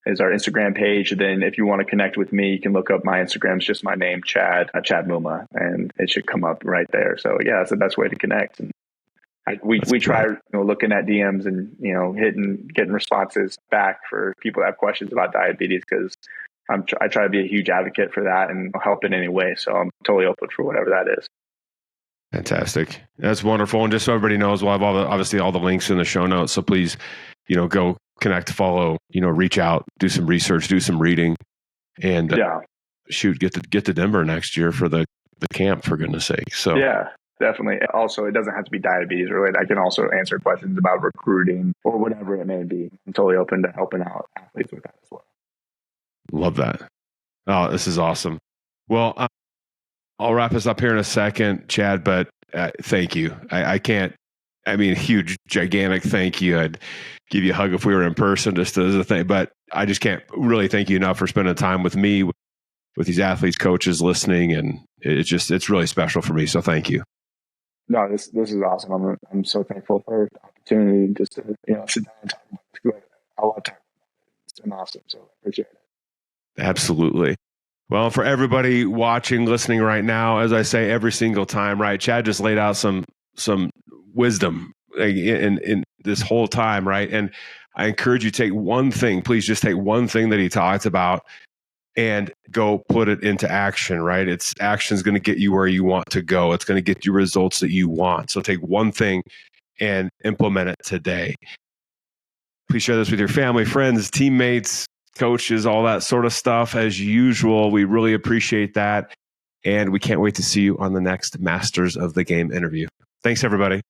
is our Instagram page. Then if you want to connect with me, you can look up my Instagram. It's just my name, Chad Muma, and it should come up right there. So yeah, that's the best way to connect. And we try looking at DMs and getting responses back for people that have questions about diabetes, because I try to be a huge advocate for that and help in any way. So I'm totally open for whatever that is. Fantastic. That's wonderful. And just so everybody knows, we'll have obviously all the links in the show notes. So please, go connect, follow, reach out, do some research, do some reading, and get to Denver next year for the camp, for goodness sake. So yeah, definitely. Also, it doesn't have to be diabetes related. I can also answer questions about recruiting or whatever it may be. I'm totally open to helping out athletes with that as well. Love that. Oh, this is awesome. Well, I'll wrap us up here in a second, Chad, but thank you. Huge, gigantic thank you. I'd give you a hug if we were in person, just as a thing, but I just can't really thank you enough for spending time with me, with these athletes, coaches listening. And it's really special for me. So thank you. No, this is awesome. I'm so thankful for the opportunity just to, sit down and talk about this. I love talking about it. It's been awesome. So I appreciate it. Absolutely. Well, for everybody watching, listening right now, as I say every single time, right? Chad just laid out some wisdom in this whole time, right? And I encourage you to take one thing. Please just take one thing that he talked about and go put it into action, right? Action is going to get you where you want to go. It's going to get you results that you want. So take one thing and implement it today. Please share this with your family, friends, teammates, coaches, all that sort of stuff. As usual, we really appreciate that. And we can't wait to see you on the next Masters of the Game interview. Thanks, everybody.